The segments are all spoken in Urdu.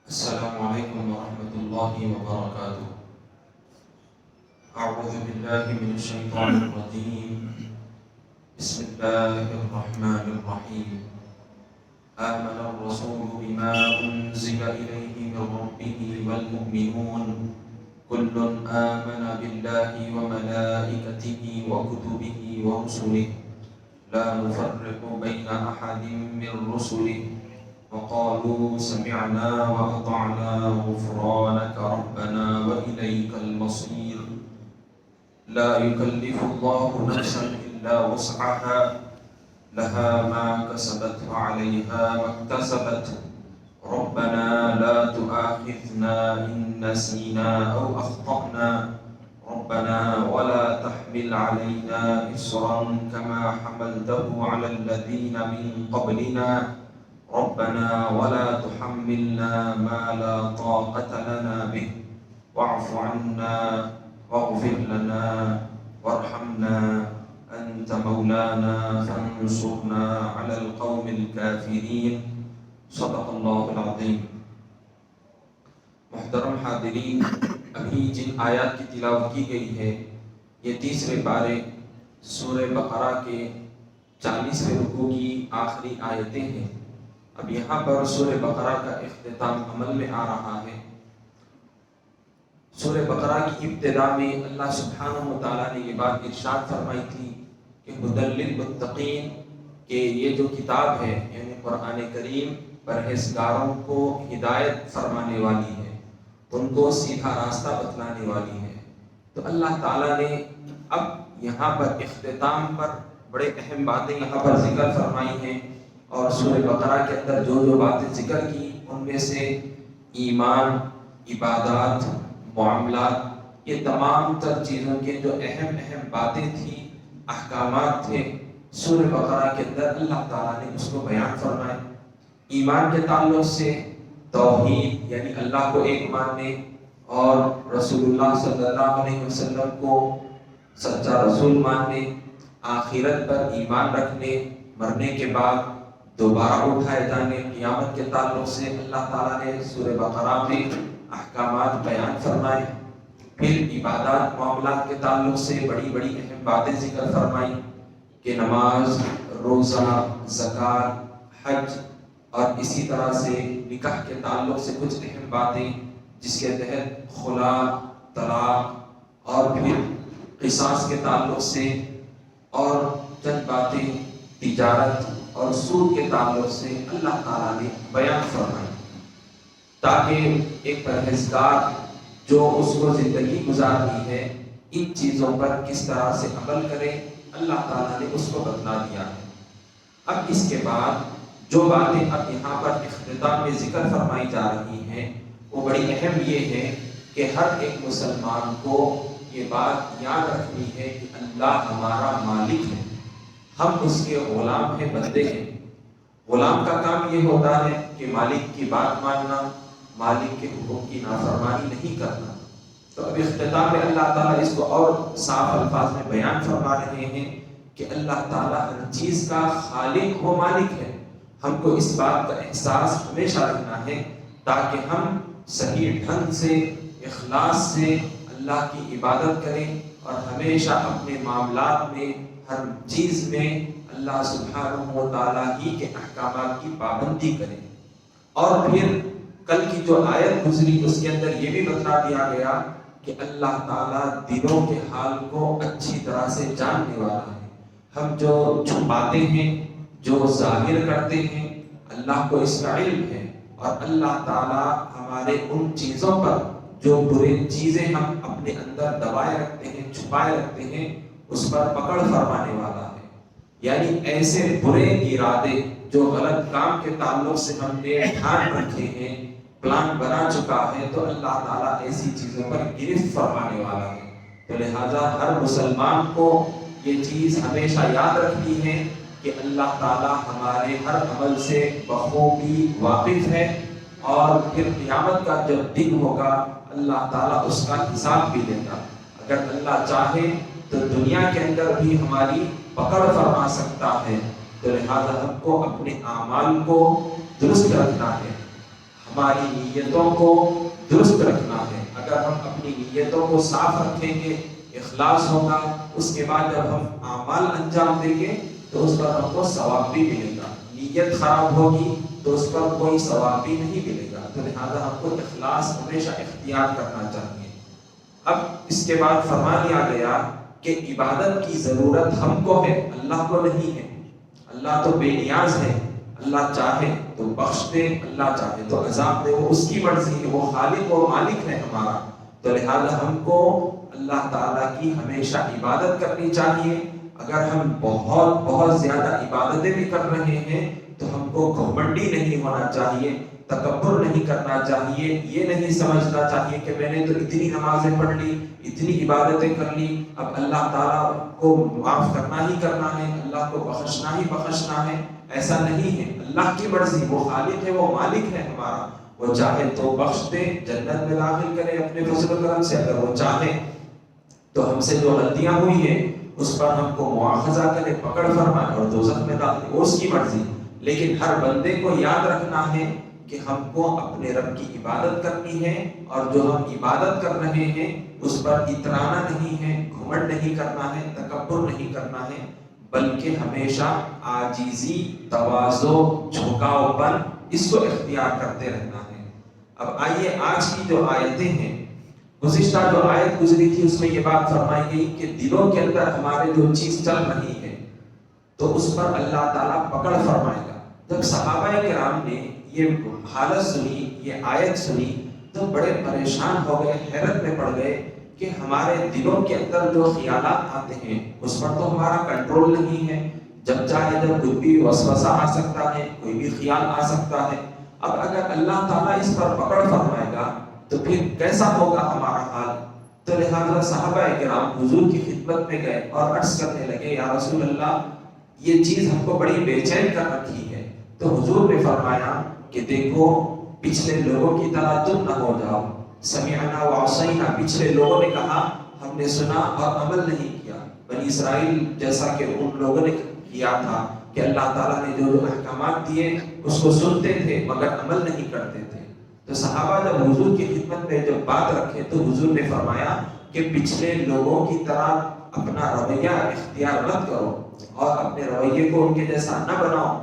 السلام عليكم ورحمة الله وبركاته. أعوذ بالله من الشيطان الرجيم. بسم الله الرحمن الرحيم. آمن الرسول بما أنزل إليه من ربه والمؤمنون كل آمن بالله وملائكته وكتبه ورسله لا نفرق بين أحد من رسله وقالوا سمعنا وأطعنا غفرانك ربنا وإليك المصير. لا يكلف الله نفسا إلا وسعها لها ما كسبت وعليها ما اكتسبت ربنا لا تؤاخذنا إن نسينا أو أخطأنا ربنا ولا تحمل علينا إصرا كما حملته على الذين من قبلنا ربنا ولا تحملنا ما لا طاقة لنا به واعف عنا واغفر لنا وارحمنا أنت مولانا فانصرنا على القوم الكافرين. صدق اللہ العظیم. محترم حاضرین، ابھی جن آیات کی تلاوت کی گئی ہے یہ تیسرے پارے سورہ بقرہ کے 40ویں رکوع کی آخری آیتیں ہیں. اب یہاں پر سورہ بقرہ کا اختتام عمل میں آ رہا ہے. سورہ بقرہ کی ابتدا میں اللہ سبحانہ و تعالیٰ نے یہ بات ارشاد فرمائی تھی کہ ہدی للمتقین، کہ یہ جو کتاب ہے یعنی قرآن کریم پرہیزگاروں کو ہدایت فرمانے والی ہے، ان کو سیدھا راستہ بتلانے والی ہے. تو اللہ تعالیٰ نے اب یہاں پر اختتام پر بڑے اہم باتیں یہاں پر ذکر فرمائی ہیں، اور سورہ بقرہ کے اندر جو باتیں ذکر کی ان میں سے ایمان، عبادات، معاملات، یہ تمام تر چیزوں کے جو اہم باتیں تھیں، احکامات تھے، سورہ بقرہ کے اندر اللہ تعالیٰ نے اس کو بیان فرمایا. ایمان کے تعلق سے توحید یعنی اللہ کو ایک ماننے اور رسول اللہ صلی اللہ علیہ وسلم کو سچا رسول ماننے، آخرت پر ایمان رکھنے، مرنے کے بعد دوبارہ اٹھائے جانے، قیامت کے تعلق سے اللہ تعالیٰ نے سورہ بقرہ میں احکامات بیان فرمائے. پھر عبادات، معاملات کے تعلق سے بڑی اہم باتیں ذکر فرمائی کہ نماز، روزہ، زکوٰۃ، حج، اور اسی طرح سے نکاح کے تعلق سے کچھ اہم باتیں جس کے تحت خلا، طلاق، اور پھر قصاص کے تعلق سے اور چند باتیں تجارت اور سود کے تعلق سے اللہ تعالیٰ نے بیان فرمائی، تاکہ ایک پرہیزگار جو اس کو زندگی گزارنی ہے ان چیزوں پر کس طرح سے عمل کرے، اللہ تعالیٰ نے اس کو بتلا دیا ہے. اب اس کے بعد جو باتیں اب یہاں پر اختتام میں ذکر فرمائی جا رہی ہیں وہ بڑی اہم یہ ہے کہ ہر ایک مسلمان کو یہ بات یاد رکھنی ہے کہ اللہ ہمارا مالک ہے، ہم اس کے غلام ہیں، بندے ہیں. غلام کا کام یہ ہوتا ہے کہ مالک کی بات ماننا، مالک کے حکم کی نافرمانی نہیں کرنا. تو اب اختتام میں اللہ تعالیٰ اس کو اور صاف الفاظ میں بیان فرما رہے ہیں کہ اللہ تعالیٰ ہر چیز کا خالق و مالک ہے. ہم کو اس بات کا احساس ہمیشہ رکھنا ہے تاکہ ہم صحیح ڈھنگ سے، اخلاص سے اللہ کی عبادت کریں اور ہمیشہ اپنے معاملات میں، ہر چیز میں اللہ سبحانہ و تعالیٰ ہی کے احکامات کی پابندی کریں. اور پھر کل کی جو آیت گزری اس کے اندر یہ بھی بتلا دیا گیا کہ اللہ تعالیٰ دلوں کے حال کو اچھی طرح سے جاننے والا ہے. ہم جو چھپاتے ہیں، جو ظاہر کرتے ہیں، اللہ کو اس کا علم ہے، اور اللہ تعالیٰ ہمارے ان چیزوں پر جو برے چیزیں ہم اپنے اندر دبائے رکھتے ہیں، چھپائے رکھتے ہیں، اس پر پکڑ فرمانے والا ہے. یعنی ایسے برے ارادے جو غلط کام کے تعلق سے ہم نے ٹھان رکھے ہیں، پلان بنا چکا ہے، تو اللہ تعالیٰ ایسی چیزوں پر گرفت فرمانے والا ہے. تو لہٰذا ہر مسلمان کو یہ چیز ہمیشہ یاد رکھنی ہے کہ اللہ تعالیٰ ہمارے ہر عمل سے بخوبی واقف ہے، اور پھر قیامت کا جب دن ہوگا اللہ تعالیٰ اس کا حساب بھی لیگا. اگر اللہ چاہے تو دنیا کے اندر بھی ہماری پکڑ فرما سکتا ہے. تو لہذا ہم کو اپنے اعمال کو درست رکھنا ہے. ہماری نیتوں کو درست رکھنا ہے. اگر ہم اپنی نیتوں کو صاف رکھیں گے، اخلاص ہوگا، اس کے بعد جب ہم اعمال انجام دیں گے تو اس پر ہم کو ثواب بھی ملے گا. نیت خراب ہوگی تو اس پر کوئی ثواب بھی نہیں ملے گا. تو لہذا ہم کو اخلاص ہمیشہ اختیار کرنا چاہیے. اب اس کے بعد فرما دیا گیا کہ عبادت کی ضرورت ہم کو ہے، اللہ کو نہیں ہے. اللہ تو بے نیاز ہے، اللہ چاہے تو بخش دے، اللہ چاہے تو عذاب دے، وہ اس کی مرضی ہے، وہ خالق و مالک ہے ہمارا. تو لہذا ہم کو اللہ تعالیٰ کی ہمیشہ عبادت کرنی چاہیے. اگر ہم بہت زیادہ عبادتیں بھی کر رہے ہیں تو ہم کو گھمنڈی نہیں ہونا چاہیے، تکبر نہیں کرنا چاہیے. یہ نہیں سمجھنا چاہیے کہ میں نے تو اتنی نمازیں پڑھ لی، اتنی عبادتیں کر لی، اب اللہ تعالیٰ کو معاف کرنا ہی کرنا ہے، اللہ کو بخشنا ہی بخشنا ہے. ایسا نہیں ہے. اللہ کی مرضی، وہ خالق ہے، وہ مالک ہے ہمارا. وہ چاہے تو بخش دے، جنت میں داخل کرے اپنے فضل و کرم سے. اگر وہ چاہے تو ہم سے جو غلطیاں ہوئی ہیں اس پر ہم کو مواخذہ کرے، پکڑ فرمائے اور دوزخ میں ڈالے، وہ اس کی مرضی. لیکن ہر بندے کو یاد رکھنا ہے کہ ہم کو اپنے رب کی عبادت کرنی ہے، اور جو ہم عبادت کر رہے ہیں اس پر اترانا نہیں ہے، گھمنڈ نہیں کرنا ہے، تکبر نہیں کرنا ہے، بلکہ ہمیشہ عاجزی، تواضع، جھکاؤ پن اس کو اختیار کرتے رہنا ہے. اب آئیے آج کی جو آیتیں ہیں، گزشتہ جو آیت گزری تھی اس میں یہ بات فرمائی گئی کہ دلوں کے اندر ہمارے جو چیز چل رہی ہے تو اس پر اللہ تعالیٰ پکڑ فرمائے گا. جب صحابہ کرام نے یہ حالت سنی، یہ آیت سنی تو بڑے پریشان ہو گئے، حیرت میں پڑ گئے کہ ہمارے دلوں کے اندر جو خیالات آتے ہیں اس پر تو ہمارا کنٹرول نہیں ہے. جب چاہے جب کوئی بھی وسوسہ آ سکتا ہے، کوئی بھی خیال آ سکتا ہے. اب اگر اللہ تعالیٰ اس پر پکڑ فرمائے گا تو پھر کیسا ہوگا ہمارا حال. تو لہذا صحابہ کرام حضور کی خدمت میں گئے اور عرض کرنے لگے، یا رسول اللہ یہ چیز ہم کو بڑی بے چین کر رکھی ہے. تو حضور نے فرمایا کہ دیکھو پچھلے لوگوں کی طرح تم نہ ہو جاؤ. سمعنا وعصینا، پچھلے لوگوں نے کہا ہم نے سنا اور عمل نہیں کیا. بنی اسرائیل جیسا کہ ان لوگوں نے کیا تھا کہ اللہ تعالیٰ نے جو احکامات دیے اس کو سنتے تھے مگر عمل نہیں کرتے تھے. تو صحابہ جب حضور کی خدمت میں جب بات رکھے تو حضور نے فرمایا کہ پچھلے لوگوں کی طرح اپنا رویہ اختیار مت کرو اور اپنے رویے کو ان کے جیسا نہ بناؤ،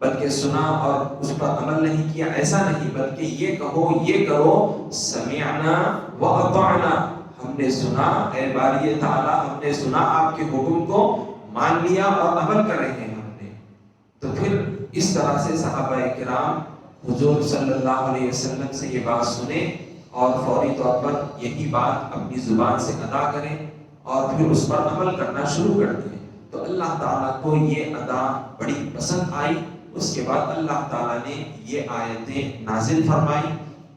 بلکہ سنا اور اس پر عمل نہیں کیا، ایسا نہیں، بلکہ یہ کہو، یہ کرو، سمعنا واطعنا، ہم نے سنا اے باری تعالیٰ، ہم نے سنا آپ کے حکم کو، مان لیا اور عمل کر رہے ہیں ہم نے. تو پھر اس طرح سے صحابہ کرام حضور صلی اللہ علیہ وسلم سے یہ بات سنیں اور فوری طور پر یہی بات اپنی زبان سے ادا کریں اور پھر اس پر عمل کرنا شروع کر دیں. تو اللہ تعالیٰ کو یہ ادا بڑی پسند آئی. اس کے بعد اللہ تعالیٰ نے یہ آیتیں نازل فرمائی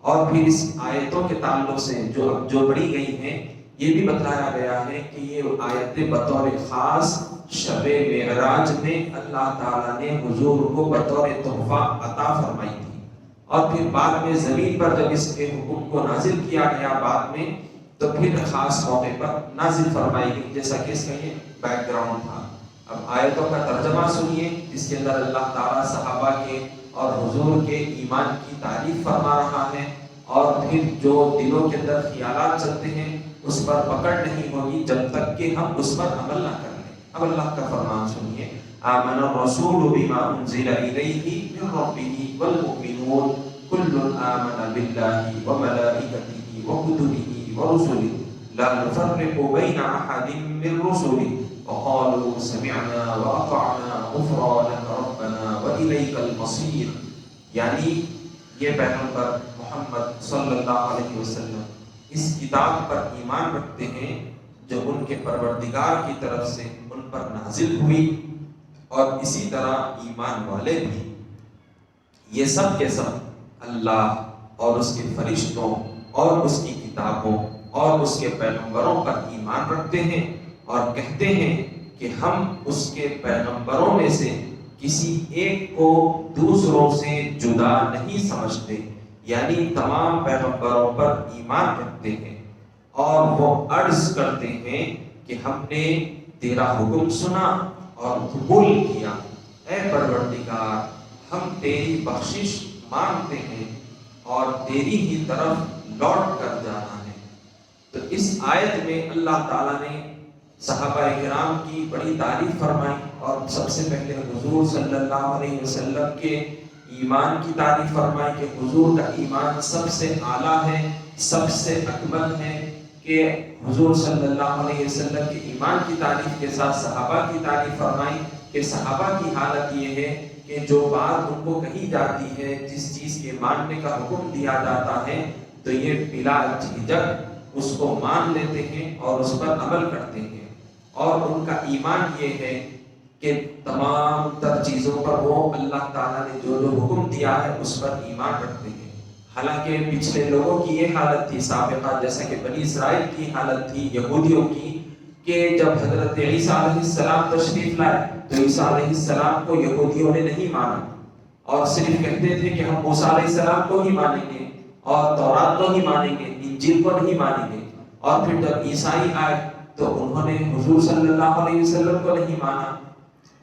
اور پھر اس آیتوں کے تعلق سے جو پڑھی گئی ہیں یہ بھی بتلایا گیا ہے کہ یہ آیتیں بطور خاص شب معراج میں اللہ تعالیٰ نے حضور کو بطور تحفہ عطا فرمائی تھی. اور پھر بعد میں زمین پر جب اس کے حکم کو نازل کیا گیا بعد میں تو پھر خاص موقع پر نازل فرمائی گئی، جیسا کہ اس کا یہ بیک گراؤنڈ تھا. اب آیتوں کا ترجمہ سنیے جس کے اندر اللہ تعالیٰ صحابہ کے اور حضور کے ایمان کی تعریف فرما رہا ہے، اور پھر جو دلوں کے اندر خیالات چلتے ہیں اس پر پکڑ نہیں ہوگی جب تک کہ ہم اس پر عمل نہ کر لیں. اب اللہ کا فرمان سنیے، آمن الرسول بما انزل الیہ من ربہ والمؤمنون کل آمن باللہ وملائکتہ وکتبہ ورسلہ لا نفرق بین احد من رسلہ وقالوا سمعنا واطعنا غفرانک ربنا والیک المصیر. یعنی یہ پیغمبر محمد صلی اللہ علیہ وسلم اس کتاب پر ایمان رکھتے ہیں جو ان کے پروردگار کی طرف سے ان پر نازل ہوئی، اور اسی طرح ایمان والے بھی یہ سب کے سب اللہ اور اس کے فرشتوں اور اس کی کتابوں اور اس کے پیغمبروں پر ایمان رکھتے ہیں اور کہتے ہیں کہ ہم اس کے پیغمبروں میں سے کسی ایک کو دوسروں سے جدا نہیں سمجھتے. یعنی تمام پیغمبروں پر ایمان رکھتے ہیں اور وہ عرض کرتے ہیں کہ ہم نے تیرا حکم سنا اور قبول کیا. اے پروردگار ہم تیری بخشش مانگتے ہیں اور تیری ہی طرف لوٹ کر جانا ہے۔ تو اس آیت میں اللہ تعالیٰ نے صحابہ کرام کی بڑی تعریف فرمائی، اور سب سے پہلے حضور صلی اللہ علیہ وسلم کے ایمان کی تعریف فرمائی کہ حضور کا ایمان سب سے اعلیٰ ہے، سب سے اکمل ہے، کہ حضور صلی اللہ علیہ وسلم کے ایمان کی تعریف کے ساتھ صحابہ کی تعریف فرمائی کہ صحابہ کی حالت یہ ہے کہ جو بات ان کو کہی جاتی ہے، جس چیز کے ماننے کا حکم دیا جاتا ہے، تو یہ بلا جھجک اس کو مان لیتے ہیں اور اس پر عمل کرتے ہیں، اور ان کا ایمان یہ ہے کہ تمام تر چیزوں پر وہ اللہ تعالیٰ نے جو جو حکم دیا ہے اس پر ایمان رکھتے ہیں۔ حالانکہ پچھلے لوگوں کی یہ حالت تھی سابقہ، جیسا کہ بنی اسرائیل کی حالت تھی یہودیوں کی، کہ جب حضرت عیسیٰ علیہ السلام تشریف لائے تو عیسیٰ علیہ السلام کو یہودیوں نے نہیں مانا، اور صرف کہتے تھے کہ ہم موسیٰ علیہ السلام کو ہی مانیں گے اور تورات کو ہی مانیں گے، انجیل کو نہیں مانیں گے۔ اور پھر جب عیسائی آئے تو انہوں نے حضور صلی اللہ علیہ وسلم کو نہیں مانا،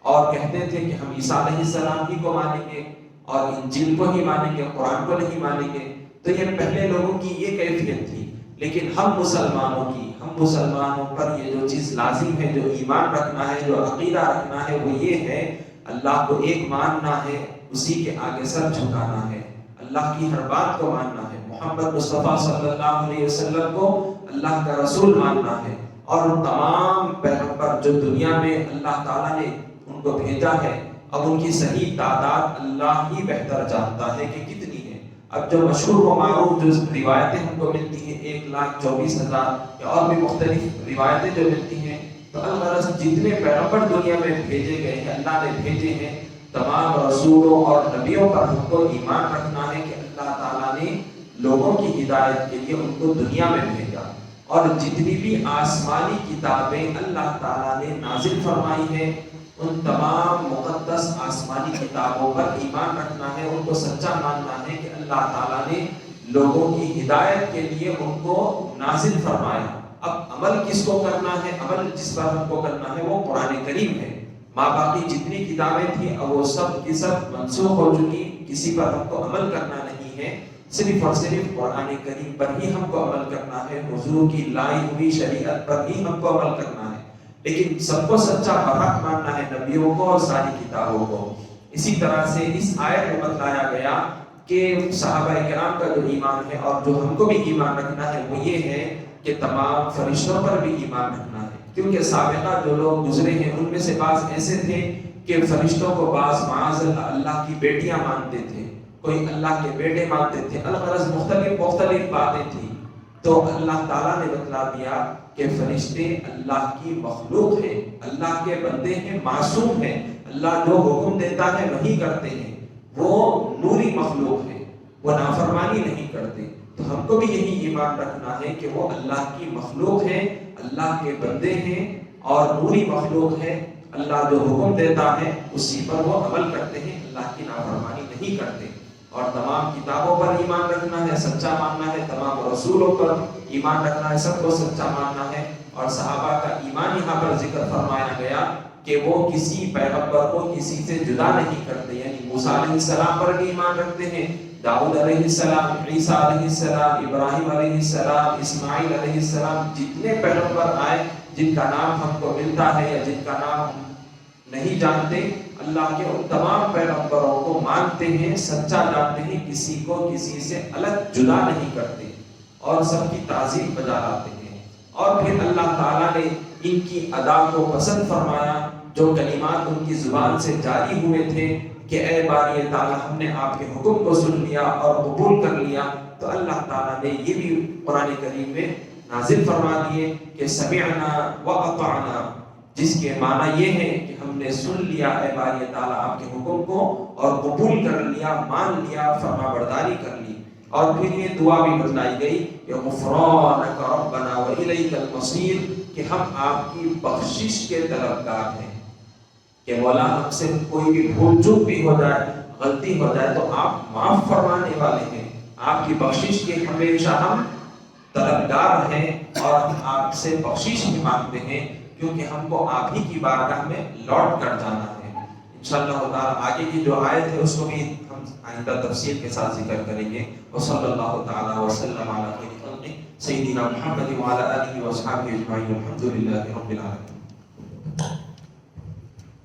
اور کہتے تھے کہ ہم عیسیٰ علیہ السلام ہی کو مانیں گے اور انجیل کو ہی مانیں گے، قرآن کو نہیں مانیں گے۔ تو یہ پہلے لوگوں کی یہ کیفیت تھی، لیکن ہم مسلمانوں پر یہ جو چیز لازم ہے، جو ایمان رکھنا ہے، جو عقیدہ رکھنا ہے، وہ یہ ہے اللہ کو ایک ماننا ہے، اسی کے آگے سر جھکانا ہے، اللہ کی ہر بات کو ماننا ہے، محمد مصطفیٰ صلی اللہ علیہ وسلم کو اللہ کا رسول ماننا ہے، اور تمام پیغمبر جو دنیا میں اللہ تعالیٰ نے ان کو بھیجا ہے، اب ان کی صحیح تعداد اللہ ہی بہتر جانتا ہے کہ کتنی ہے۔ اب جو مشہور و معروف جو روایتیں ہم کو ملتی ہیں 1,24,000 یا اور بھی مختلف روایتیں جو ملتی ہیں، تو الغرض جتنے پیغمبر دنیا میں بھیجے گئے ہیں، اللہ نے بھیجے ہیں، تمام رسولوں اور نبیوں پر ہم کو ایمان رکھنا ہے کہ اللہ تعالیٰ نے لوگوں کی ہدایت کے لیے ان کو دنیا میں بھیجا، اور جتنی بھی آسمانی کتابیں اللہ تعالیٰ نے نازل فرمائی ہیں، ان تمام مقدس آسمانی کتابوں پر ایمان رکھنا ہے، ان کو سچا ماننا ہے کہ اللہ تعالیٰ نے لوگوں کی ہدایت کے لیے ان کو نازل فرمایا۔ اب عمل کس کو کرنا ہے؟ عمل جس پر ہم کو کرنا ہے وہ قرآن کریم ہے۔ ماں باقی جتنی کتابیں تھیں اب وہ سب کی سب منسوخ ہو چکی، کسی پر ہم کو عمل کرنا نہیں ہے، صرف اور صرف قرآن کریم پر ہی ہم کو عمل کرنا ہے، حضور کی لائی ہوئی شریعت پر ہی ہم کو عمل کرنا ہے، لیکن سب کو سچا برحق ماننا ہے، نبیوں کو اور ساری کتابوں کو۔ اسی طرح سے اس آیت میں بتلایا گیا کہ صحابہ کرام کا جو ایمان ہے اور جو ہم کو بھی ایمان رکھنا ہے وہ یہ ہے کہ تمام فرشتوں پر بھی ایمان رکھنا ہے، کیونکہ سابقہ جو لوگ گزرے ہیں ان میں سے بعض ایسے تھے کہ فرشتوں کو بعض معاذ اللہ کی بیٹیاں مانتے تھے، کوئی اللہ کے بیٹے مانتے تھے، الغرض مختلف باتیں تھیں۔ تو اللہ تعالیٰ نے بتلا دیا کہ فرشتے اللہ کی مخلوق ہیں، اللہ کے بندے ہیں، معصوم ہیں، اللہ جو حکم دیتا ہے وہی کرتے ہیں، وہ نوری مخلوق ہے، وہ نافرمانی نہیں کرتے۔ تو ہم کو بھی یہی ایمان رکھنا ہے کہ وہ اللہ کی مخلوق ہے، اللہ کے بندے ہیں اور نوری مخلوق ہے، اللہ جو حکم دیتا ہے اسی پر وہ عمل کرتے ہیں، اللہ کی نافرمانی نہیں کرتے۔ اور تمام کتابوں پر ایمان رکھنا ہے، سچا ماننا ہے، تمام رسولوں پر ایمان رکھنا ہے، سب کو سچا ماننا ہے۔ اور صحابہ کا ایمان یہاں پر ذکر فرمایا گیا کہ وہ کسی پیغمبر کو کسی سے جدا نہیں کرتے، یعنی موسیٰ علیہ السلام پر بھی ایمان رکھتے ہیں، داؤد علیہ السلام، عیسیٰ علیہ السلام، ابراہیم علیہ السلام، اسماعیل علیہ السلام، جتنے پیغمبر آئے جن کا نام ہم کو ملتا ہے یا جن کا نام ہم نہیں جانتے، اللہ کے ان تمام پیغمبروں کو مانتے ہیں، سچا جانتے ہیں، کسی کو کسی سے الگ جدا نہیں کرتے اور سب کی تعظیم بجا لاتے ہیں۔ اور پھر اللہ تعالیٰ نے ان کی ادا کو پسند فرمایا، جو کلمات ان کی زبان سے جاری ہوئے تھے کہ اے باری تعالیٰ ہم نے آپ کے حکم کو سن لیا اور قبول کر لیا، تو اللہ تعالیٰ نے یہ بھی قرآن کریم میں نازل فرما دیے کہ سمعنا واطعنا، جس کے معنی یہ ہے کہ ہم نے سن لیا اے باری تعالیٰ آپ کے حکم کو اور قبول کر لیا، مان لیا، فرما برداری کر لی۔ اور پھر یہ دعا بھی بتلائی گئی کہ غفرانک ربنا والیک المصیر، کہ ہم آپ کی بخشش کے طلبگار ہیں، کہ مولا ہم سے کوئی بھی بھول چوک بھی ہو جائے، غلطی ہو جائے تو آپ معاف فرمانے والے ہیں، آپ کی بخشش کے ہمیشہ ہم طلبگار ہیں اور ہم آپ سے بخشش بھی مانگتے ہیں، کیونکہ ہم کو آپ ہی کی بارگاہ میں لوٹ کر جانا ہے۔ انشاءاللہ تعالیٰ آگے کی جو آیت ہے اس کو بھی ہم ہم آئندہ تفصیل کے ساتھ ذکر کریں گے. وصلی اللہ تعالی وسلم علی خیر خلقہ سیدنا محمد وعلی آلہ وصحبہ اجمعین. الحمد للہ رب العالمین.